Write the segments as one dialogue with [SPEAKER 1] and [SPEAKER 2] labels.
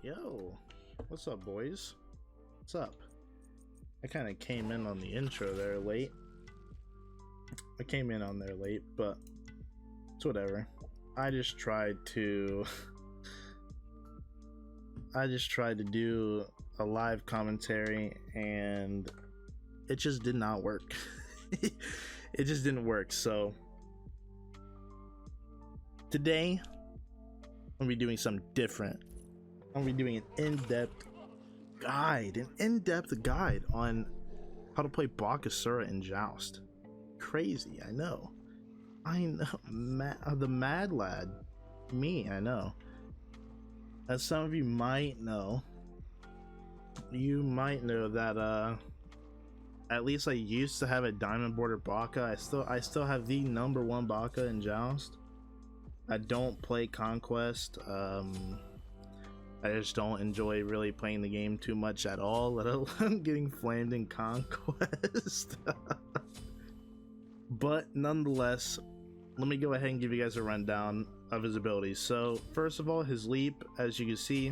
[SPEAKER 1] Yo, what's up, boys? What's up? I kind of came in on the intro there late. But it's whatever. I just tried to do a live commentary and it just did not work. It just didn't work. So today I'm gonna be doing something different. I'm gonna be doing an in-depth guide on how to play Bakasura in Joust. Crazy, I know, the mad lad, me, I know. As some of you might know, that at least I used to have a diamond border Baka. I still have the #1 Baka in Joust. I don't play Conquest. I just don't enjoy really playing the game too much at all, let alone getting flamed in Conquest. But nonetheless, let me go ahead and give you guys a rundown of his abilities. So first of all, his leap, as you can see,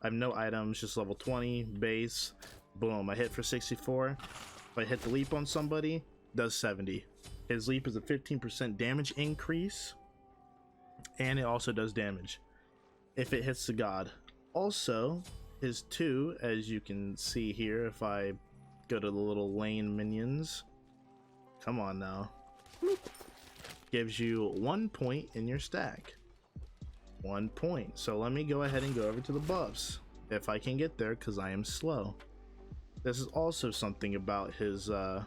[SPEAKER 1] I have no items, just level 20 base. Boom, I hit for 64. If I hit the leap on somebody, does 70. His leap is a 15% damage increase, and it also does damage if it hits the god. Also, his 2, as you can see here, if I go to the little lane minions, come on now, gives you 1 point in your stack. 1 point. So let me go ahead and go over to the buffs if I can get there, because I am slow. This is also something about his 2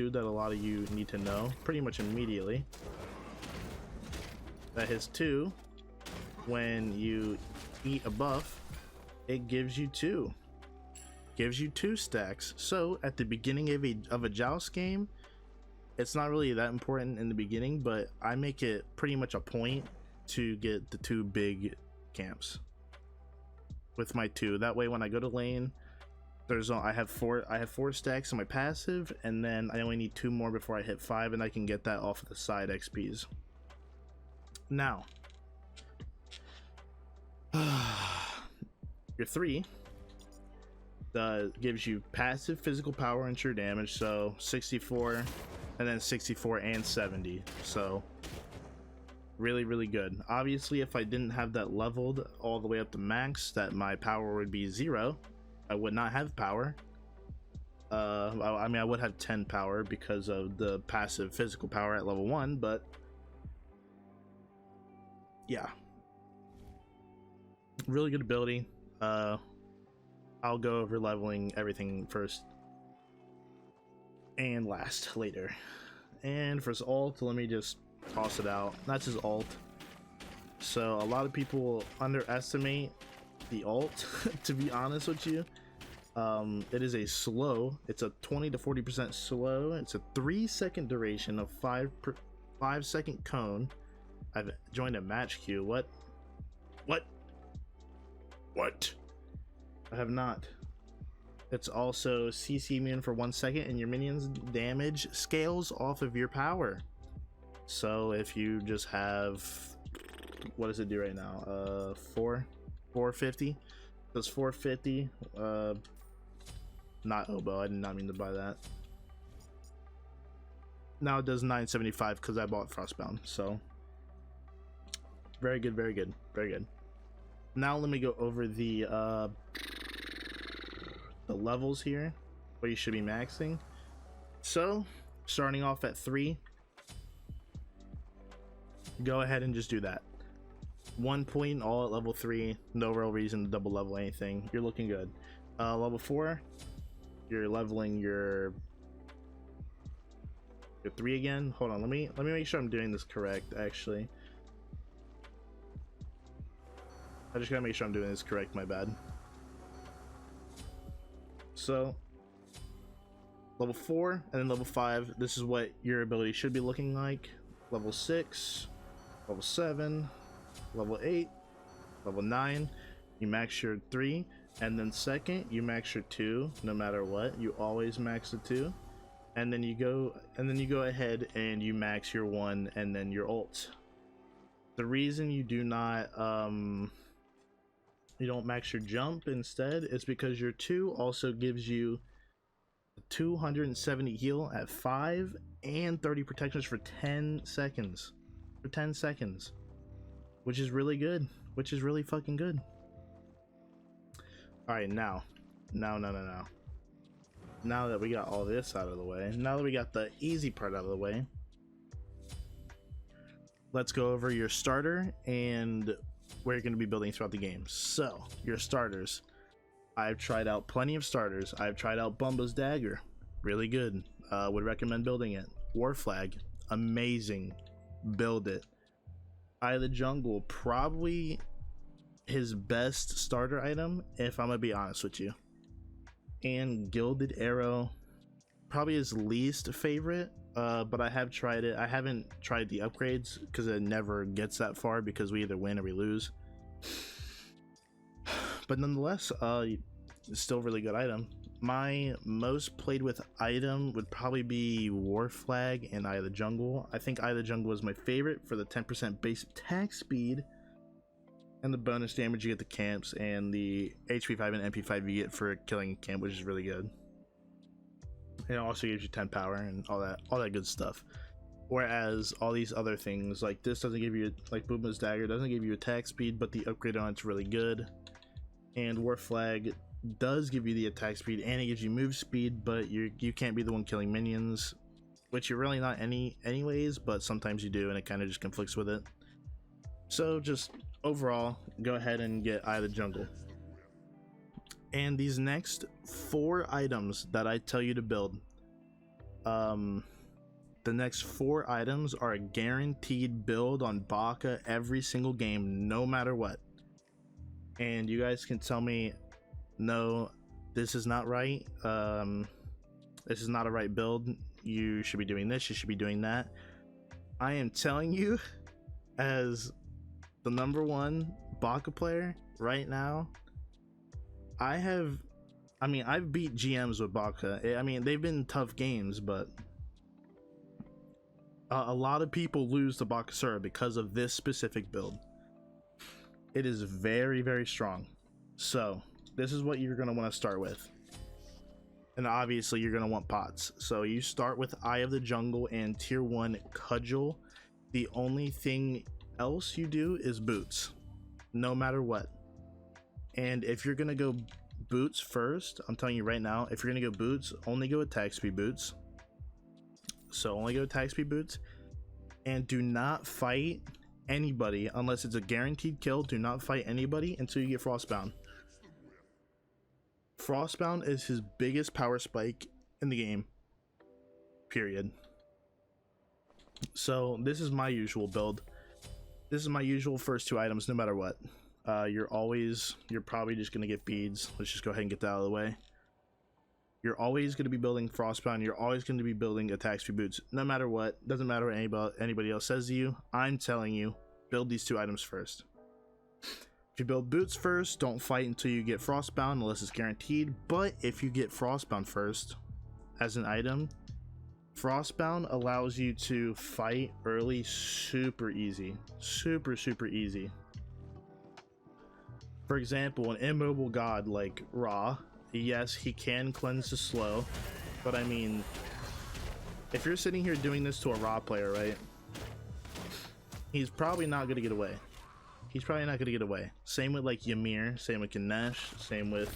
[SPEAKER 1] that a lot of you need to know pretty much immediately. That his 2, when you eat a buff, it gives you 2 stacks. So at the beginning of a Joust game, it's not really that important in the beginning, but I make it pretty much a point to get the 2 big camps with my 2. That way when I go to lane, I have 4 stacks in my passive, and then I only need 2 more before I hit 5, and I can get that off of the side XPs. Now your 3 gives you passive physical power and true damage, so 64, and then 64 and 70. So really good. Obviously, if I didn't have that leveled all the way up to max, that my power would be 0. I would not have power. I mean, I would have 10 power because of the passive physical power at level 1, but yeah, really good ability. I'll go over leveling everything first and last later. And for his ult, let me just toss it out. That's his ult. So a lot of people underestimate the ult. To be honest with you, it is a slow. It's a 20 to 40% slow. It's a 3-second duration of 5-second cone. I've joined a match queue. What? I have not. It's also CC immune for 1 second, and your minions damage scales off of your power. So if you just have, what does it do right now? 450. Does 450. Not oboe. I did not mean to buy that. Now it does 975 because I bought Frostbound. So very good. Now let me go over the levels here, what you should be maxing. So starting off at 3, go ahead and just do that. 1 point all at level 3. No real reason to double level anything. You're looking good. Level 4, you're leveling your 3 again. Hold on, let me make sure I'm doing this correct. Actually, I just gotta make sure I'm doing this correct, my bad. So level 4 and then level 5, this is what your ability should be looking like. Level 6, level 7, level 8, level 9, you max your 3, and then second you max your 2. No matter what, you always max the 2, and then you go ahead and you max your 1 and then your ult. The reason you do not you don't max your jump instead, it's because your 2 also gives you 270 heal at 5 and 30 protections for 10 seconds. For 10 seconds. Which is really good. Which is really fucking good. Alright, now that we got all this out of the way, now that we got the easy part out of the way, let's go over your starter and where you're going to be building throughout the game. So, your starters. I've tried out plenty of starters. I've tried out Bumba's Dagger. Really good. Would recommend building it. War Flag. Amazing. Build it. Eye of the Jungle. Probably his best starter item, if I'm going to be honest with you. And Gilded Arrow. Probably his least favorite. But I have tried it. I haven't tried the upgrades because it never gets that far because we either win or we lose. But nonetheless, it's still a really good item. My most played with item would probably be War Flag and Eye of the Jungle. I think Eye of the Jungle is my favorite for the 10% base attack speed and the bonus damage you get to camps and the HP 5 and MP 5 you get for killing a camp, which is really good. It also gives you 10 power and all that good stuff. Whereas all these other things, like this doesn't give you, like Booma's Dagger doesn't give you attack speed, but the upgrade on it's really good. And War Flag does give you the attack speed and it gives you move speed, but you can't be the one killing minions, which you're really not anyways, but sometimes you do and it kind of just conflicts with it. So just overall, go ahead and get Eye of the Jungle. And these next 4 items that I tell you to build, the next 4 items are a guaranteed build on Baka every single game, no matter what. And you guys can tell me, no, this is not right. This is not a right build. You should be doing this. You should be doing that. I am telling you, as the #1 Baka player right now, I've beat GMs with Baka. I mean, they've been tough games, but a lot of people lose to Bakasura because of this specific build. It is very, very strong. So this is what you're going to want to start with. And obviously you're going to want pots. So you start with Eye of the Jungle and tier 1 Cudgel. The only thing else you do is boots, no matter what. And if you're going to go boots first, I'm telling you right now, if you're going to go boots, only go attack speed boots. So only go attack speed boots. And do not fight anybody unless it's a guaranteed kill. Do not fight anybody until you get Frostbound. Frostbound is his biggest power spike in the game, period. So this is my usual build. This is my usual first 2 items no matter what. You're probably just gonna get beads. Let's just go ahead and get that out of the way. You're always going to be building Frostbound. You're always going to be building attack speed boots, no matter what. Doesn't matter what anybody else says to you. I'm telling you, build these 2 items first. If you build boots first, don't fight until you get Frostbound unless it's guaranteed. But if you get Frostbound first as an item, Frostbound allows you to fight early super easy. Super easy. For example, an immobile god like Ra, yes, he can cleanse the slow, but I mean, if you're sitting here doing this to a Ra player, right, he's probably not going to get away. He's probably not going to get away. Same with like Ymir, same with Ganesh, same with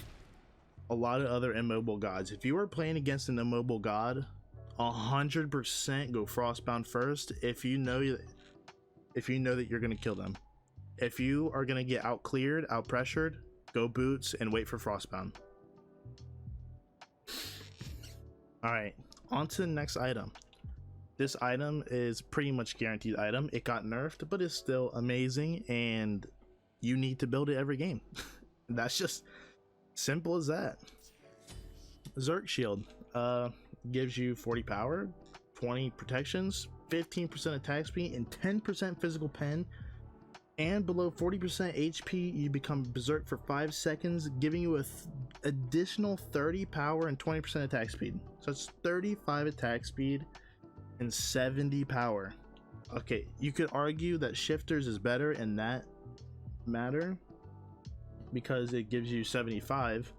[SPEAKER 1] a lot of other immobile gods. If you are playing against an immobile god, 100% go Frostbound first if you know that you're going to kill them. If you are going to get out cleared, out pressured, go boots and wait for Frostbound. Alright, on to the next item. This item is pretty much guaranteed item. It got nerfed, but it's still amazing and you need to build it every game. That's just simple as that. Zerk Shield gives you 40 power, 20 protections, 15% attack speed, and 10% physical pen. And below 40% HP, you become Berserk for 5 seconds, giving you an additional 30 power and 20% attack speed. So it's 35 attack speed and 70 power. Okay, you could argue that Shifters is better in that matter, because it gives you 75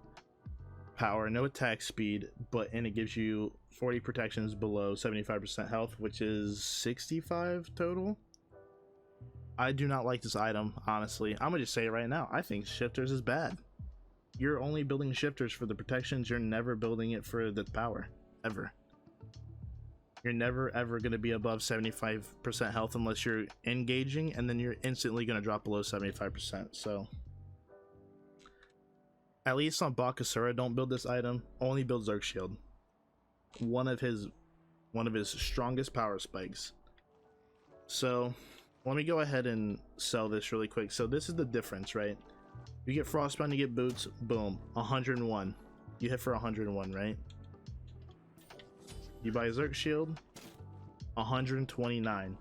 [SPEAKER 1] power, no attack speed, and it gives you 40 protections below 75% health, which is 65 total. I do not like this item, honestly. I'm gonna just say it right now. I think shifters is bad. You're only building shifters for the protections. You're never building it for the power, ever. You're never ever going to be above 75% health unless you're engaging, and then you're instantly going to drop below 75%. So at least on Bakasura, don't build this item. Only build Zerg Shield. One of his strongest power spikes. So let me go ahead and sell this really quick. So this is the difference, right? You get Frostbound, you get boots, boom, 101. You hit for 101, right? You buy Zerg Shield, 129,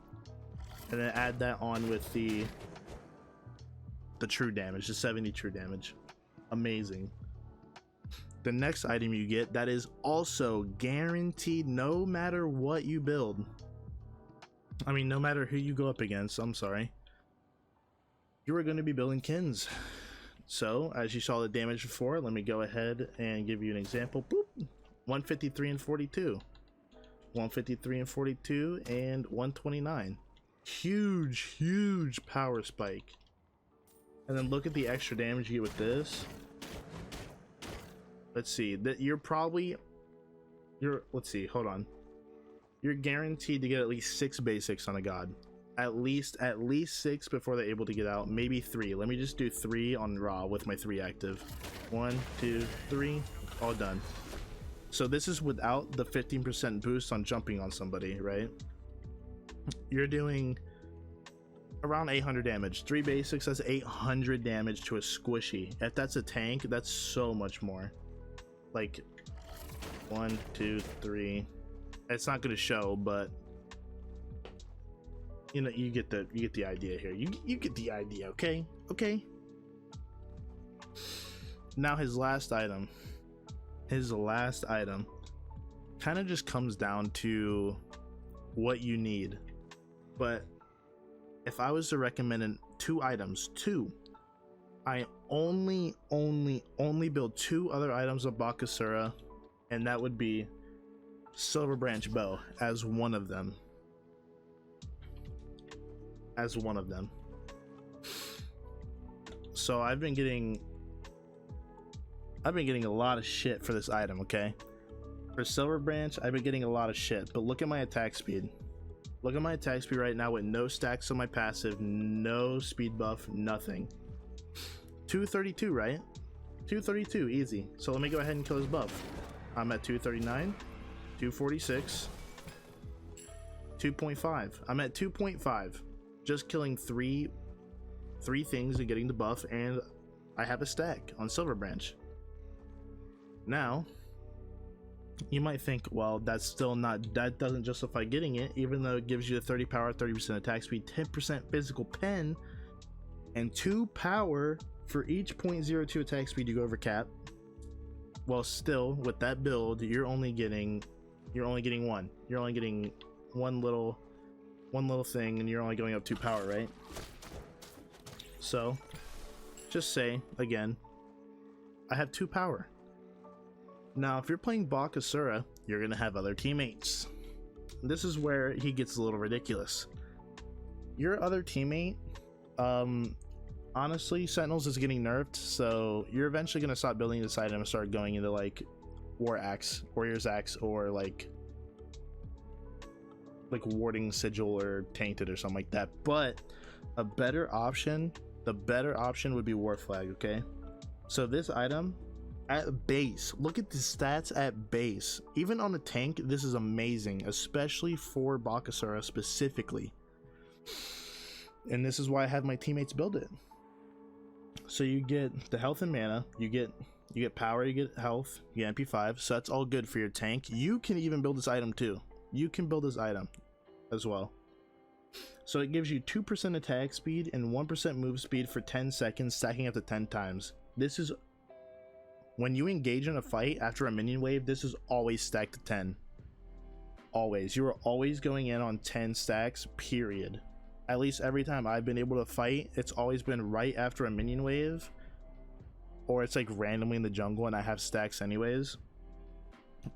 [SPEAKER 1] and then add that on with the true damage, the 70 true damage. Amazing. The next item you get that is also guaranteed no matter what you build. I mean, no matter who you go up against, I'm sorry. You are going to be building Kins. So, as you saw the damage before, let me go ahead and give you an example. Boop. 153 and 42. 153 and 42 and 129. Huge power spike. And then look at the extra damage you get with this. Let's see, that let's see, hold on. You're guaranteed to get at least 6 basics on a god. At least 6 before they're able to get out. Maybe 3. Let me just do 3 on raw with my 3 active. 1, 2, 3, all done. So this is without the 15% boost on jumping on somebody, right? You're doing around 800 damage. 3 basics, that's 800 damage to a squishy. If that's a tank, that's so much more. Like 1, 2, 3. It's not going to show, but you know, you get the idea here. You get the idea, okay? Okay. Now his last item kind of just comes down to what you need. But if I was to recommend 2 items, I only build 2 other items of Bakasura, and that would be Silver Branch Bow as one of them. So I've been getting a lot of shit for this item, okay? For Silver Branch, I've been getting a lot of shit, but look at my attack speed. Look at my attack speed right now with no stacks on my passive, no speed buff, nothing. 232, right? 232, easy. So let me go ahead and kill his buff. I'm at 239, 246, 2.5. I'm at 2.5. Just killing three things and getting the buff, and I have a stack on Silver Branch. Now, you might think, well, that doesn't justify getting it, even though it gives you the 30 power, 30% attack speed, 10% physical pen, and 2 power for each 0.02 attack speed you go over cap. Well, still, with that build, you're only getting one. You're only getting one little thing, and you're only going up 2 power, right? So, just say, again, I have 2 power. Now, if you're playing Bakasura, you're going to have other teammates. This is where he gets a little ridiculous. Your other teammate, honestly, Sentinels is getting nerfed, so you're eventually going to stop building this item and start going into, like, Warrior's Axe, or, like Warding Sigil or Tainted or something like that. But the better option would be War Flag, okay? So this item, at base, look at the stats at base. Even on a tank, this is amazing, especially for Bakasura specifically. And this is why I have my teammates build it. So you get the health and mana, you get power, you get health, you get MP5, so that's all good for your tank. You can even build this item too. You can build this item as well. So it gives you 2% attack speed and 1% move speed for 10 seconds, stacking up to 10 times. This is, when you engage in a fight after a minion wave, this is always stacked to 10. Always. You are always going in on 10 stacks, period. At least every time I've been able to fight, it's always been right after a minion wave. or it's like randomly in the jungle and I have stacks anyways,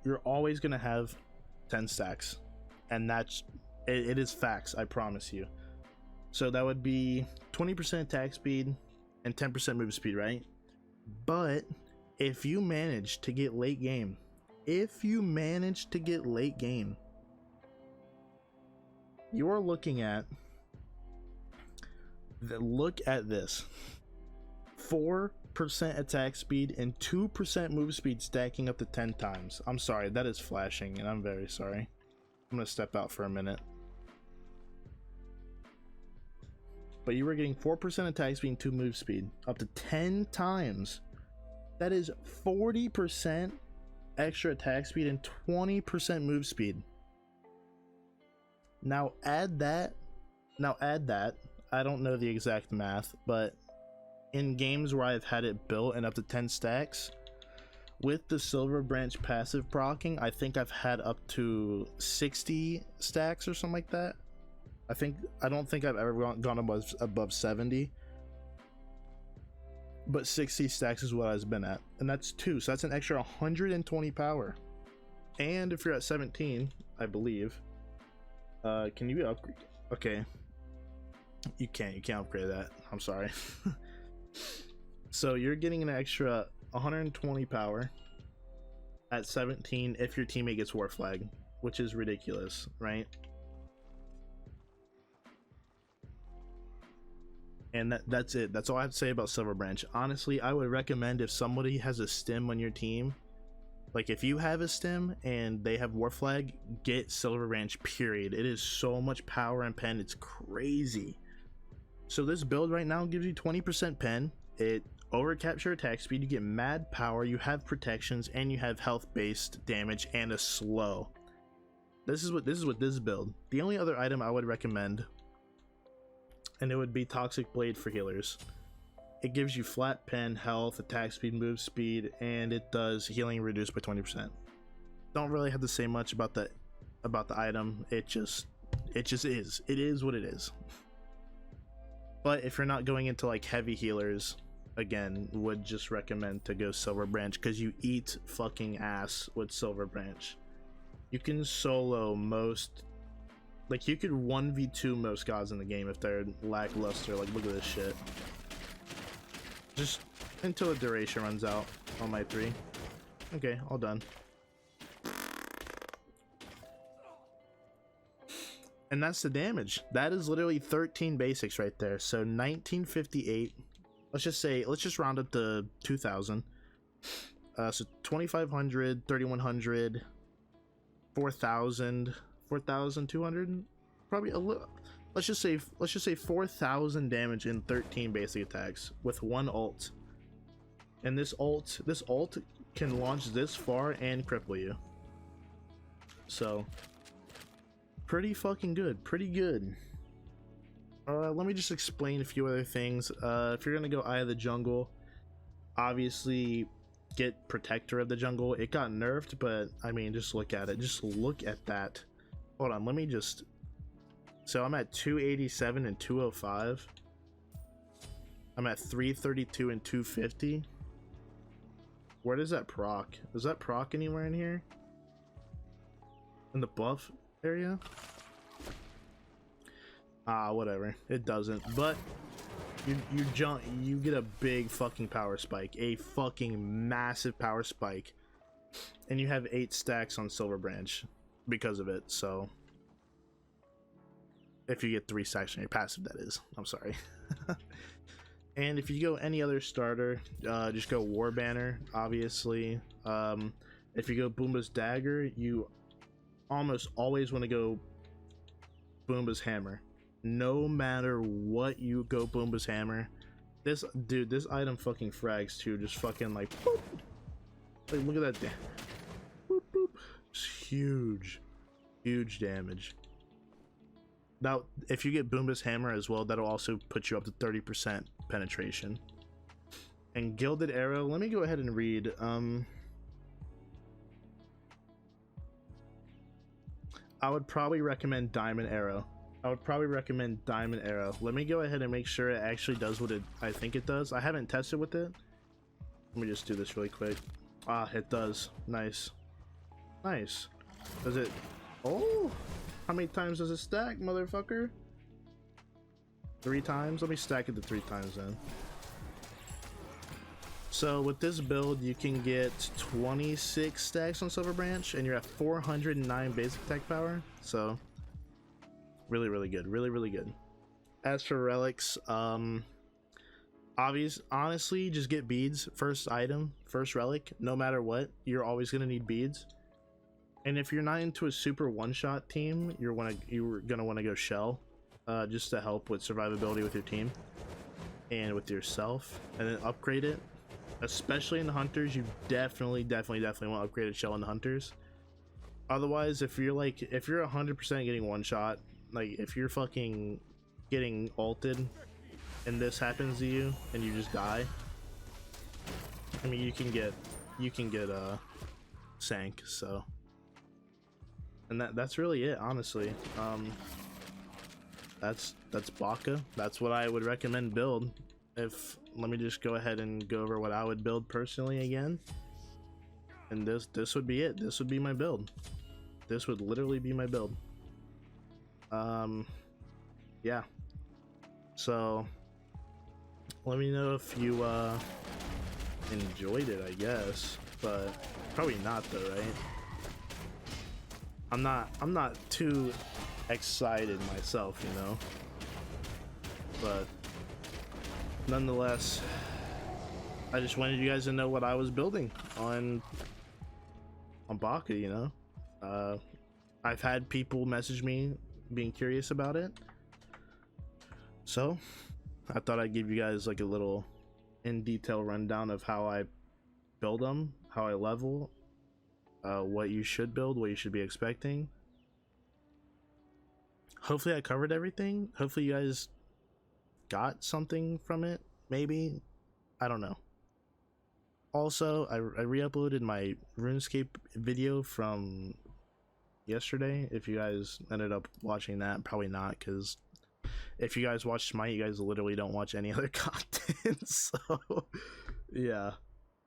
[SPEAKER 1] you're always gonna have 10 stacks, and that's it is facts, I promise you. So that would be 20% attack speed and 10% move speed, right? But if you manage to get late game, you are looking at look at this: 4% attack speed and 2% move speed stacking up to 10 times. I'm sorry, that is flashing, and I'm very sorry. I'm gonna step out for a minute. But you were getting 4% attack speed and 2 move speed up to 10 times. That is 40% extra attack speed and 20% move speed. Now add that. I don't know the exact math, but in games where I've had it built and up to 10 stacks, with the Silver Branch passive proccing, I think I've had up to 60 stacks or something like that. I don't think I've ever gone above 70, but 60 stacks is what I've been at, and that's 2, so that's an extra 120 power. And if you're at 17, I believe, can you upgrade? Okay, you can't upgrade that, I'm sorry. So you're getting an extra 120 power at 17 if your teammate gets war flag, which is ridiculous, right? And that's it. That's all I have to say about Silver Branch. Honestly, I would recommend, if somebody has a stim on your team, like if you have a stim and they have war flag, get Silver Branch, period. It is so much power and pen, it's crazy. So this build right now gives you 20% pen, it over capture attack speed, you get mad power, you have protections, and you have health based damage and a slow. This is what this build. The only other item I would recommend, and it would be Toxic Blade for healers. It gives you flat pen, health, attack speed, move speed, and it does healing reduced by 20%. Don't really have to say much about the item. It just is. It is what it is. But if you're not going into like heavy healers, again, would just recommend to go Silver Branch, because you eat fucking ass with Silver Branch. You can solo most, like you could 1v2 most gods in the game if they're lackluster. Like look at this shit. Just until the duration runs out on my 3. Okay, all done. And that's the damage. That is literally 13 basics right there. So 1958. Let's just round up to 2000. So 2500, 3100, 4000, 4200, probably a little. Let's just say 4000 damage in 13 basic attacks with one ult. And this ult can launch this far and cripple you. So pretty fucking good, pretty good. Let me just explain a few other things. If you're gonna go Eye of the Jungle, obviously get Protector of the Jungle. It got nerfed, but I mean, just look at it. Just look at that. Hold on, let me just. So I'm at 287 and 205. I'm at 332 and 250. Where does that proc? Does that proc anywhere in here? In the buff area? Whatever, it doesn't. But you get a big fucking power spike, a fucking massive power spike, and you have 8 stacks on Silver Branch because of it. So if you get 3 stacks on your passive, that is, I'm sorry. And if you go any other starter, just go War Banner, obviously. If you go Boomba's Dagger, you almost always want to go Boomba's Hammer. No matter what, you go Boomba's Hammer. This item fucking frags too. Just fucking like, boop. Like look at that. Boop, boop. It's huge damage. Now, if you get Boomba's Hammer as well, that'll also put you up to 30% penetration. And Gilded Arrow, let me go ahead and read. I would probably recommend Diamond Arrow. Let me go ahead and make sure it actually does what I think it does. I haven't tested with it, Let me just do this really quick. Ah, it does. Nice. Nice. Does it... Oh! How many times does it stack, motherfucker? 3 times? Let me stack it to 3 times then. So with this build, you can get 26 stacks on Silver Branch, and you're at 409 basic attack power. So really, really good. Really, really good. As for relics, honestly, just get beads. First item, first relic. No matter what, you're always gonna need beads. And if you're not into a super one-shot team, you're gonna want to go shell, just to help with survivability with your team and with yourself, and then upgrade it. Especially in the hunters, you definitely want to upgrade a shell in the hunters. Otherwise, if you're 100% getting one shot, like if you're fucking getting ulted and this happens to you and you just die, I mean, you can get sank. So, and that's really it, honestly. That's Baka. That's what I would recommend build. Let me just go ahead and go over what I would build personally again. And this would be it. This would be my build. This would literally be my build. Yeah. So let me know if you enjoyed it, I guess, but probably not though, right? I'm not too excited myself, you know, but nonetheless, I just wanted you guys to know what I was building on Baka, you know. I've had people message me being curious about it, so I thought I'd give you guys like a little in detail rundown of how I build them, how I level, what you should build, what you should be expecting. Hopefully I covered everything. Hopefully you guys got something from it, maybe. I don't know. Also, I re-uploaded my RuneScape video from yesterday. If you guys ended up watching that, probably not, because if you guys watch SMITE, you guys literally don't watch any other content. So yeah,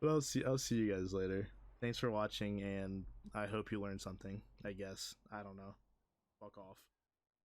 [SPEAKER 1] but I'll see you guys later. Thanks for watching, and I hope you learned something, I guess. I don't know. Fuck off.